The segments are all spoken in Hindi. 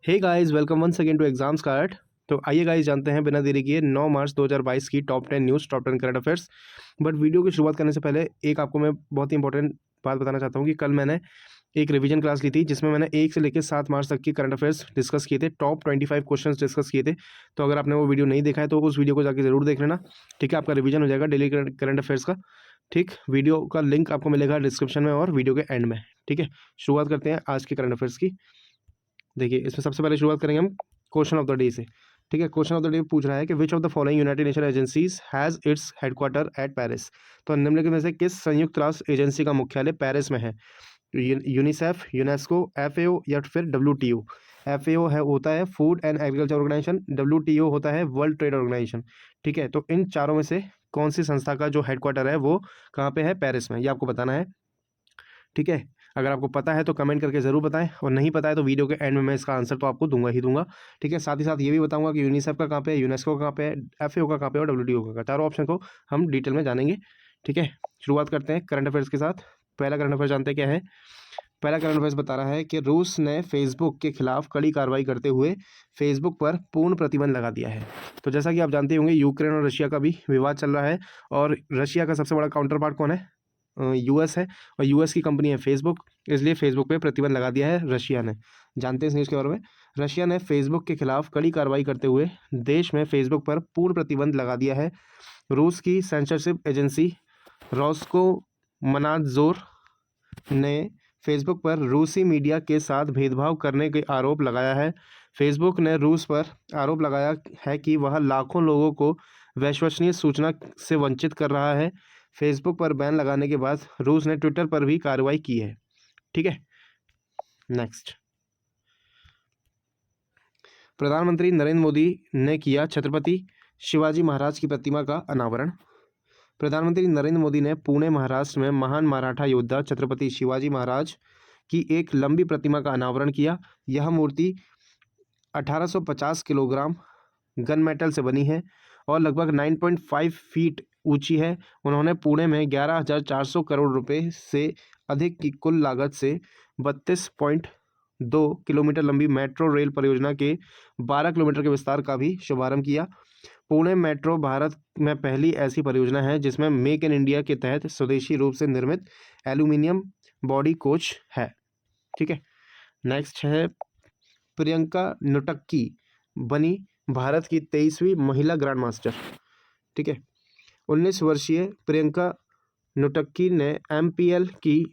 Hey guys, welcome once again to exams card. तो आइए गाइस जानते हैं बिना देरी किए 9 मार्च 2022 की top 10 news, top 10 current affairs. But video की शुरुआत करने से पहले एक आपको मैं बहुत ही इंपॉर्टेंट बात बताना चाहता हूँ कि कल मैंने एक रिवीजन क्लास ली थी जिसमें मैंने 1 से लेकर 7 मार्च तक की करंट अफेयर्स डिस्कस किए थे, टॉप 25 क्वेश्चन डिस्कस किए थे। तो अगर आपने वो वीडियो नहीं देखा है तो उस वीडियो को जाकर जरूर देख लेना। ठीक है, आपका रिवीजन हो जाएगा डेली करंट अफेयर्स का। ठीक, वीडियो का लिंक आपको मिलेगा डिस्क्रिप्शन में और वीडियो के एंड में। ठीक है, शुरुआत करते हैं आज के करंट अफेयर्स की। देखिए, इसमें सबसे पहले शुरुआत करेंगे हम क्वेश्चन ऑफ द डे से। ठीक है, क्वेश्चन ऑफ द डे पूछ रहा है कि which of the following United nation agencies has its headquarter eight Paris. तो निम्नलिखित में से किस संयुक्त राष्ट्र एजेंसी का मुख्यालय पेरिस में है? यूनिसेफ, यूनेस्को, एफएओ या फिर डब्ल्यूटीओ। एफएओ है होता है food and agriculture organisation, WTO होता है वर्ल्ड ट्रेड ऑर्गेनाइजेशन। ठीक है, तो इन चारों में से कौन सी संस्था का जो हेडक्वार्टर है वो कहाँ पे है? पेरिस में। ये आपको बताना है। ठीक है, अगर आपको पता है तो कमेंट करके ज़रूर बताएं, और नहीं पता है तो वीडियो के एंड में मैं इसका आंसर तो आपको दूंगा ही दूंगा। ठीक है, साथ ही साथ ये भी बताऊंगा कि यूनिसेफ का कहाँ पे है, यूनेस्को का कहाँ पे है, एफएओ का कहाँ पे है और डब्ल्यूटीओ का। चारों ऑप्शन को हम डिटेल में जानेंगे। ठीक है, शुरुआत करते हैं करंट अफेयर्स के साथ। पहला करंट अफेयर जानते हैं क्या है। पहला करंट अफेयर्स बता रहा है कि रूस ने फेसबुक के खिलाफ कड़ी कार्रवाई करते हुए फेसबुक पर पूर्ण प्रतिबंध लगा दिया है। तो जैसा कि आप जानते होंगे, यूक्रेन और रशिया का भी विवाद चल रहा है, और रशिया का सबसे बड़ा काउंटर पार्ट कौन है? यूएस है, और यूएस की कंपनी है फेसबुक। इसलिए फेसबुक पे प्रतिबंध लगा दिया है रशिया ने। जानते हैं इस न्यूज़ के बारे में। रशिया ने फेसबुक के खिलाफ कड़ी कार्रवाई करते हुए देश में फेसबुक पर पूर्ण प्रतिबंध लगा दिया है। रूस की सेंसरशिप एजेंसी रोस्कोमनाज़ोर ने फेसबुक पर रूसी मीडिया के साथ भेदभाव करने के आरोप लगाया है। फेसबुक ने रूस पर आरोप लगाया है कि वह लाखों लोगों को विश्वसनीय सूचना से वंचित कर रहा है। फेसबुक पर बैन लगाने के बाद रूस ने ट्विटर पर भी कार्रवाई की है। ठीक है, नेक्स्ट। प्रधानमंत्री नरेंद्र मोदी ने किया छत्रपति शिवाजी महाराज की प्रतिमा का अनावरण। प्रधानमंत्री नरेंद्र मोदी ने पुणे महाराष्ट्र में महान मराठा योद्धा छत्रपति शिवाजी महाराज की एक लंबी प्रतिमा का अनावरण किया। यह मूर्ति 1850 किलोग्राम गन मेटल से बनी है और लगभग 9.5 फीट ऊंची है। उन्होंने पुणे में 11,400 करोड़ रुपए से अधिक की कुल लागत से 32.2 किलोमीटर लंबी मेट्रो रेल परियोजना के 12 किलोमीटर के विस्तार का भी शुभारंभ किया। पुणे मेट्रो भारत में पहली ऐसी परियोजना है जिसमें मेक इन इंडिया के तहत स्वदेशी रूप से निर्मित एल्यूमिनियम बॉडी कोच है। ठीक है, नेक्स्ट है प्रियंका नुटक्की बनी भारत की 23वीं महिला ग्रैंड मास्टर। ठीक है, 19 वर्षीय प्रियंका नुटक्की ने एमपीएल की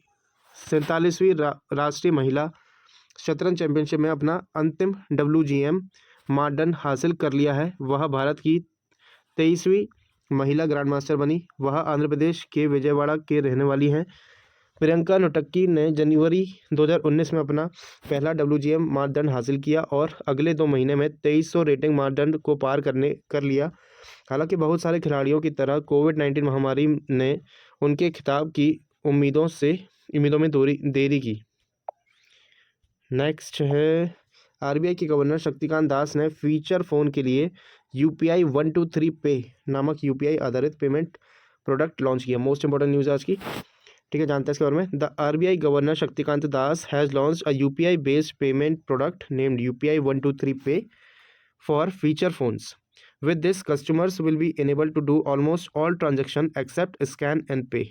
47वीं राष्ट्रीय महिला शतरंज चैंपियनशिप में अपना अंतिम WGM मानदंड हासिल कर लिया है। वह भारत की 23वीं महिला ग्रैंड मास्टर बनी। वह आंध्र प्रदेश के विजयवाड़ा के रहने वाली हैं। प्रियंका नुटक्की ने जनवरी 2019 में अपना पहला WGM मानदंड हासिल किया और अगले 2 महीने में 2300 रेटिंग मानदंड को पार कर लिया। हालांकि बहुत सारे खिलाड़ियों की तरह कोविड-19 महामारी ने उनके खिताब की उम्मीदों में देरी की। नेक्स्ट है आरबीआई के गवर्नर शक्तिकांत दास ने फीचर फोन के लिए UPI 123 पे नामक UPI आधारित पेमेंट प्रोडक्ट लॉन्च किया। मोस्ट इंपॉर्टेंट न्यूज़ आज की। ठीक है, जानते हैं इसके बारे में। The RBI governor Shaktikanta Das has launch a UPI based payment product named UPI 123 pay for feature phones. With this customers will be enable to do almost all transaction except scan and pay.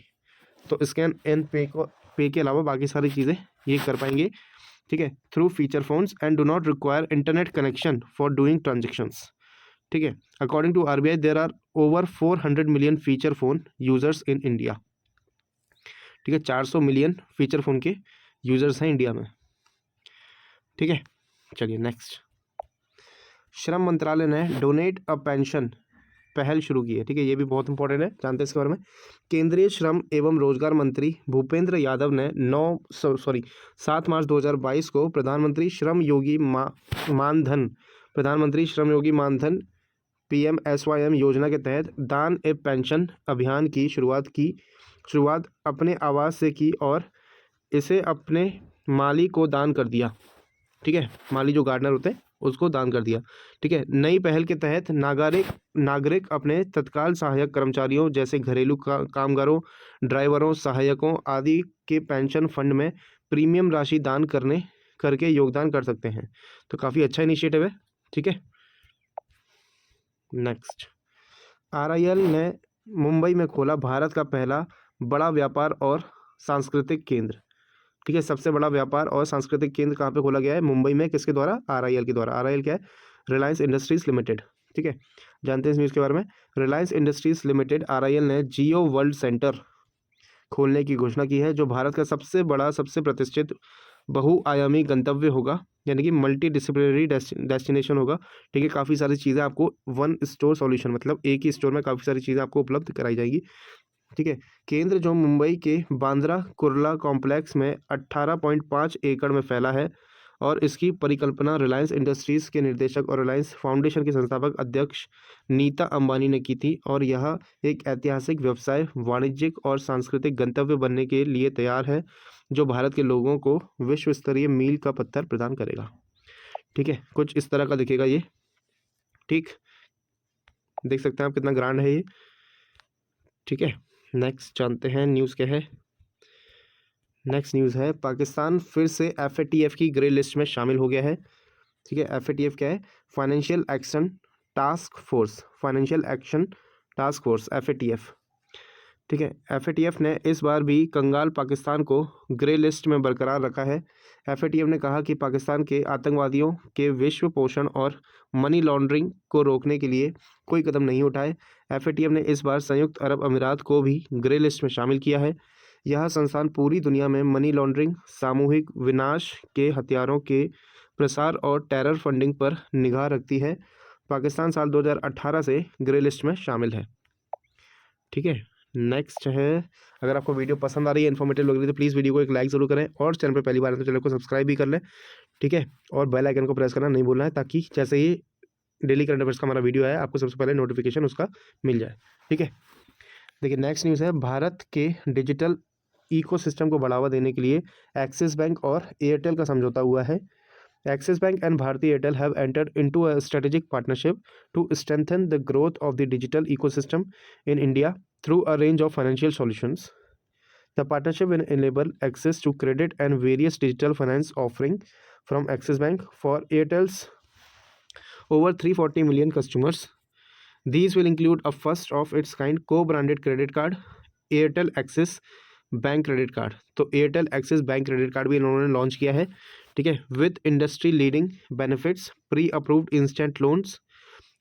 तो स्कैन एंड पे के अलावा बाकी सारी चीज़ें ये कर पाएंगे। ठीक है, through feature phones and do not require internet connection for doing transactions. ठीक है, according to RBI there are over 400 million feature phone users in India. ठीक है, 400 मिलियन फीचर फोन के यूजर्स हैं इंडिया में। ठीक है, चलिए नेक्स्ट। श्रम मंत्रालय ने डोनेट अ पेंशन पहल शुरू की है। ठीक है, ये भी बहुत इंपॉर्टेंट है, जानते हैं इसके बारे में। केंद्रीय श्रम एवं रोजगार मंत्री भूपेंद्र यादव ने 7 मार्च 2022 को प्रधानमंत्री श्रम योगी मानधन PMSYM योजना के तहत दान ए पेंशन अभियान की शुरुआत अपने आवास से की और इसे अपने माली को दान कर दिया। ठीक है, माली जो गार्डनर होते हैं उसको दान कर दिया। ठीक है, नई पहल के तहत नागरिक अपने तत्काल सहायक कर्मचारियों जैसे घरेलू कामगारों, ड्राइवरों, सहायकों आदि के पेंशन फंड में प्रीमियम राशि दान करके योगदान कर सकते हैं। तो काफ़ी अच्छा इनिशिएटिव है। ठीक है, नेक्स्ट, RIL ने मुंबई में खोला भारत का पहला बड़ा व्यापार और सांस्कृतिक केंद्र। ठीक है, सबसे बड़ा व्यापार और सांस्कृतिक केंद्र कहाँ पे खोला गया है? मुंबई में। किसके द्वारा? RIL के द्वारा। RIL क्या है? Reliance industries limited. ठीक है, जानते हैं इस न्यूज़ के बारे में। रिलायंस इंडस्ट्रीज लिमिटेड RIL ने जियो वर्ल्ड सेंटर खोलने की घोषणा की है, जो भारत का सबसे बड़ा, सबसे प्रतिष्ठित बहुआयामी गंतव्य होगा, यानी कि मल्टी डिसिप्लिनरी डेस्टिनेशन होगा। ठीक है, काफ़ी सारी चीज़ें आपको वन स्टोर सॉल्यूशन, मतलब एक ही स्टोर में काफ़ी सारी चीज़ें आपको उपलब्ध कराई जाएगी। ठीक है, केंद्र जो मुंबई के बांद्रा कुर्ला कॉम्प्लेक्स में 18.5 एकड़ में फैला है और इसकी परिकल्पना रिलायंस इंडस्ट्रीज़ के निर्देशक और रिलायंस फाउंडेशन के संस्थापक अध्यक्ष नीता अंबानी ने की थी, और यह एक ऐतिहासिक व्यवसाय, वाणिज्यिक और सांस्कृतिक गंतव्य बनने के लिए तैयार है, जो भारत के लोगों को विश्व स्तरीय मील का पत्थर प्रदान करेगा। ठीक है, कुछ इस तरह का दिखेगा ये। ठीक, देख सकते हैं आप कितना ग्रांड है ये। ठीक है, नेक्स्ट जानते हैं न्यूज़ क्या है। नेक्स्ट न्यूज़ है, पाकिस्तान फिर से FATF की ग्रे लिस्ट में शामिल हो गया है। ठीक है, FATF क्या है? Financial action task force. Financial action task force, FATF। ठीक है, FATF ने इस बार भी कंगाल पाकिस्तान को ग्रे लिस्ट में बरकरार रखा है। FATF ने कहा कि पाकिस्तान के आतंकवादियों के विश्व पोषण और मनी लॉन्ड्रिंग को रोकने के लिए कोई कदम नहीं उठाए। FATF ने इस बार संयुक्त अरब अमीरात को भी ग्रे लिस्ट में शामिल किया है। यह संस्थान पूरी दुनिया में मनी लॉन्ड्रिंग, सामूहिक विनाश के हथियारों के प्रसार और टेरर फंडिंग पर निगाह रखती है। पाकिस्तान साल 2018 से ग्रे लिस्ट में शामिल है। ठीक है, नेक्स्ट है, अगर आपको वीडियो पसंद आ रही है, इन्फॉर्मेटिव लग रही है, तो प्लीज़ वीडियो को एक लाइक ज़रूर करें, और चैनल पे पहली बार है तो चैनल को सब्सक्राइब भी कर लें। ठीक है, और बेल आइकन को प्रेस करना नहीं भूलना है, ताकि जैसे ही डेली करंट अफेयर्स का हमारा वीडियो है, आपको सबसे पहले नोटिफिकेशन उसका मिल जाए। ठीक है, देखिए नेक्स्ट न्यूज़ है, भारत के डिजिटल इकोसिस्टम को बढ़ावा देने के लिए एक्सिस बैंक और एयरटेल का समझौता हुआ है। Axis Bank and Bharti Airtel have entered into a strategic partnership to strengthen the growth of the digital ecosystem in India through a range of financial solutions. The partnership will enable access to credit and various digital finance offering from Axis Bank for Airtel's over 340 million customers. These will include a first of its kind co-branded credit card, Airtel Axis bank credit card. तो Airtel Axis bank credit card भी इन्होंने लॉन्च किया है। ठीक है, with industry leading benefits, pre approved instant loans,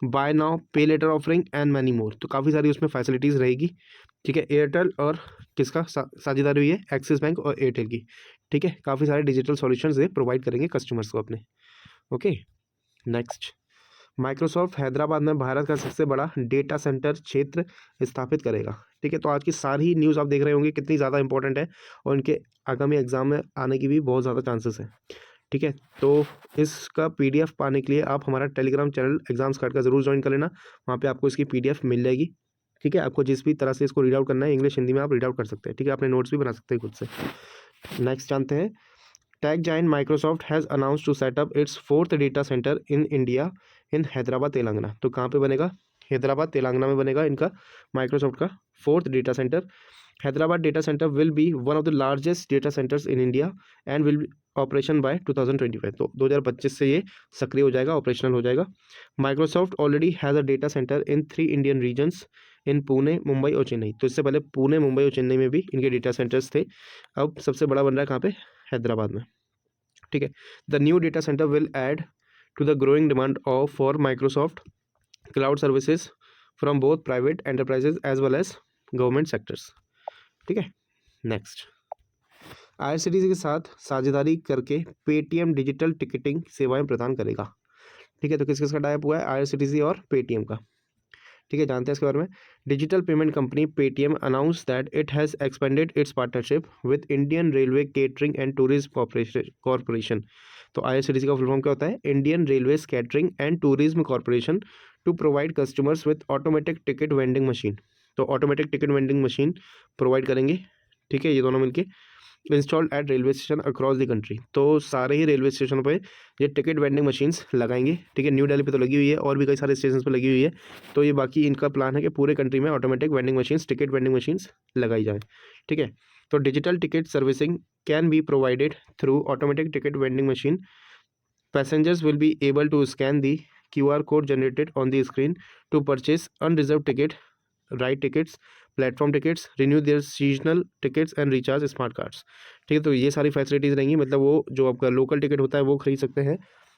buy now pay later offering and many more. तो काफ़ी सारी उसमें फैसिलिटीज़ रहेगी। ठीक है, एयरटेल और किसका साझेदारी हुई है? एक्सिस बैंक और एयरटेल की। ठीक है, काफ़ी सारे डिजिटल सॉल्यूशंस ये प्रोवाइड करेंगे कस्टमर्स को अपने। ओके, नेक्स्ट, माइक्रोसॉफ्ट हैदराबाद में भारत का सबसे बड़ा डेटा सेंटर क्षेत्र स्थापित करेगा। ठीक है, तो आज की सारी न्यूज़ आप देख रहे होंगे कितनी ज़्यादा इंपॉर्टेंट है, और इनके आगामी एग्जाम में आने की भी बहुत ज़्यादा चांसेस हैं। ठीक है, तो इसका PDF पाने के लिए आप हमारा टेलीग्राम चैनल एग्जाम्स कार्ड का ज़रूर ज्वाइन कर लेना। वहाँ पे आपको इसकी PDF मिल जाएगी। ठीक है, आपको जिस भी तरह से इसको रीड आउट करना है, इंग्लिश हिंदी में आप रीड आउट कर सकते हैं। ठीक है, अपने नोट्स भी बना सकते हैं खुद से। नेक्स्ट जानते हैं, tech giant Microsoft has announce to set up its 4th data centre in India in Hyderabad Telangana. तो कहाँ पे बनेगा? हैदराबाद तेलंगाना में बनेगा इनका माइक्रोसॉफ्ट का 4th data centre. Hyderabad data centre will be one of the largest data centres in India and will operation by 2025। तो 2025 से ये सक्रिय हो जाएगा, ऑपरेशनल हो जाएगा। Microsoft already has a data centre in 3 Indian regions in Pune, Mumbai और चेन्नई। तो इससे पहले पुणे, मुंबई और चेन्नई में भी इनके डेटा सेंटर्स थे। अब सबसे बड़ा बन रहा है कहाँ पे? हैदराबाद में। ठीक है, the new data centre will add to the growing demand for Microsoft cloud services from both private enterprises as well as government sectors. ठीक है, नेक्स्ट, IRCTC के साथ साझेदारी करके पेटीएम डिजिटल टिकटिंग सेवाएं प्रदान करेगा। ठीक है, तो किस किस का टाइप हुआ है? IRCTC और पेटीएम का। ठीक है, जानते हैं इसके बारे में। Digital payment company Paytm announce that it has expanded its partnership with Indian Railway Catering and Tourism Corporation. तो IRCTC का फुल फॉर्म क्या होता है? Indian Railway Catering and Tourism Corporation to provide customers with automatic ticket vending machine. तो automatic ticket vending machine provide करेंगे। ठीक है, ये दोनों मिलके installed at railway station across the country. तो सारे ही रेलवे स्टेशनों पे ये टिकट वेंडिंग मशीन्स लगाएंगे। ठीक है, न्यू दिल्ली पे तो लगी हुई है, और भी कई सारे स्टेशन पे लगी हुई है। तो ये बाकी इनका प्लान है कि पूरे कंट्री में automatic vending machines, ticket vending machines लगाई जाए। ठीक है, तो digital ticket servicing can be provided through automatic ticket vending machine. Passengers will be able to scan the QR code generated on the screen to purchase unreserved ticket, ride tickets, platform tickets, renew their seasonal tickets and recharge smart cards. ठीक है, तो ये सारी फैसिलिटीज़ रहेंगी. मतलब वो जो आपका लोकल टिकट होता है वो खरीद सकते हैं.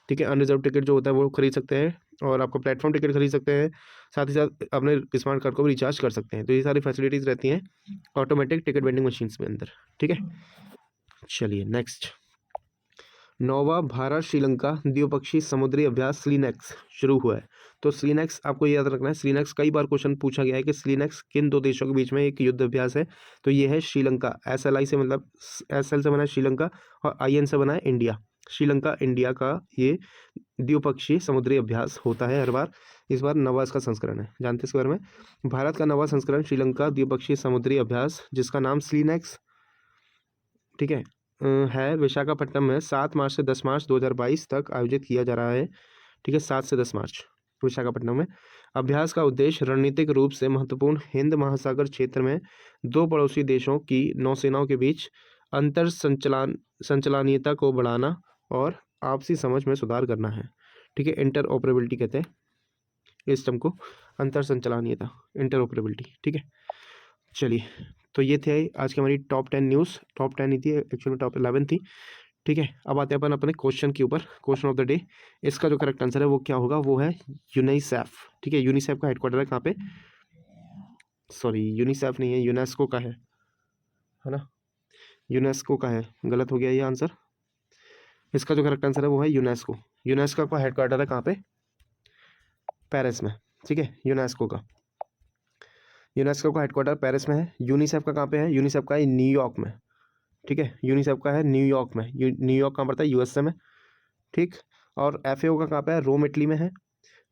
ठीक है, अनरिजर्व टिकट जो होता है वो खरीद सकते हैं, और आपका प्लेटफॉर्म टिकट खरीद सकते हैं. साथ ही साथ अपने स्मार्ट कार्ड को भी रिचार्ज कर सकते हैं. तो ये सारी फैसिलिटीज़ रहती हैं ऑटोमेटिक टिकट वेंडिंग मशीन्स में अंदर. ठीक है, चलिए नेक्स्ट. नौवा भारत श्रीलंका द्विपक्षीय समुद्री अभ्यास स्लीनेक्स शुरू हुआ है. तो स्लीनेक्स आपको याद रखना है. स्लीनेक्स कई बार क्वेश्चन पूछा गया है कि स्लीनेक्स किन दो देशों के बीच में एक युद्ध अभ्यास है. तो ये है श्रीलंका. SLI से मतलब SL से बना है श्रीलंका, और IN से बना है इंडिया. श्रीलंका इंडिया का ये द्विपक्षीय समुद्री अभ्यास होता है हर बार. इस बार नवा इसका संस्करण है. जानते हैं इसके बारे में. भारत का नवा संस्करण श्रीलंका द्विपक्षीय समुद्री अभ्यास, जिसका नाम स्लीनेक्स, ठीक है विशाखापट्टनम में 7 मार्च से 10 मार्च 2022 तक आयोजित किया जा रहा है. ठीक है, 7 से 10 मार्च विशाखापट्टनम में. अभ्यास का उद्देश्य रणनीतिक रूप से महत्वपूर्ण हिंद महासागर क्षेत्र में दो पड़ोसी देशों की नौसेनाओं के बीच अंतर संचलनीयता को बढ़ाना और आपसी समझ में सुधार करना है. ठीक है, इंटर ऑपरेबिलिटी कहते हैं इस टर्म को, अंतर संचलनीयता, इंटर ऑपरेबिलिटी. ठीक है, चलिए तो ये थे आज की हमारी टॉप 10 न्यूज़. टॉप 10 नहीं थी एक्चुअली, टॉप 11 थी. ठीक है, अब आते हैं अपन अपने क्वेश्चन के ऊपर. क्वेश्चन ऑफ द डे, इसका जो करेक्ट आंसर है वो क्या होगा, वो है यूनिसेफ. ठीक है, यूनिसेफ का हेडक्वार्टर है कहाँ पे, सॉरी यूनिसेफ नहीं है, यूनेस्को का है ना, यूनेस्को का है. गलत हो गया ये आंसर. इसका जो करेक्ट आंसर है वो है यूनेस्को. यूनेस्को का हेडक्वार्टर है कहाँ पे, पेरिस में. ठीक है, यूनेस्को का हेडक्वार्टर पेरिस में है. यूनिसेफ का कहाँ पे है, यूनिसेफ का है न्यूयॉर्क में. ठीक है, यूनिसेफ का है न्यूयॉर्क में. न्यूयॉर्क कहाँ पड़ता है, USA में. ठीक, और FAO का कहाँ पे है, रोम इटली में है.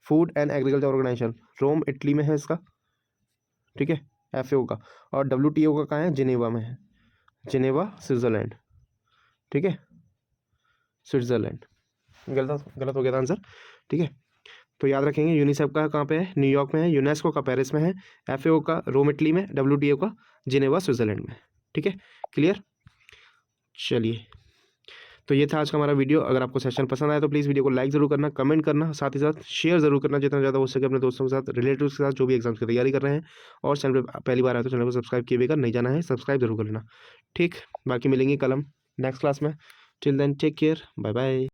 Food and agriculture organisation Rome Italy में है इसका. ठीक है, FAO का. और WTO का कहाँ है, जिनेवा में है. Geneva Switzerland. ठीक है, स्विट्ज़रलैंड. गलत हो गया था आंसर. ठीक है, तो याद रखेंगे यूनिसेफ का कहाँ पे है, न्यूयॉर्क में है. यूनेस्को का पेरिस में है. FAO का रोम इटली में. WTO का जिनेवा स्विट्ज़रलैंड में. ठीक है, क्लियर. चलिए, तो ये था आज का हमारा वीडियो. अगर आपको सेशन पसंद आया तो प्लीज़ वीडियो को लाइक ज़रूर करना, कमेंट करना, साथ ही साथ शेयर ज़रूर करना जितना ज़्यादा हो सके अपने दोस्तों के साथ, रिलेटिव्स के साथ जो भी एग्जाम्स की तैयारी कर रहे हैं. और चैनल पे पहली बार आए तो चैनल को सब्सक्राइब किए बगैर नहीं जाना है, सब्सक्राइब जरूर कर लेना. ठीक, बाकी मिलेंगे कल हम नेक्स्ट क्लास में. Till then take care, bye bye.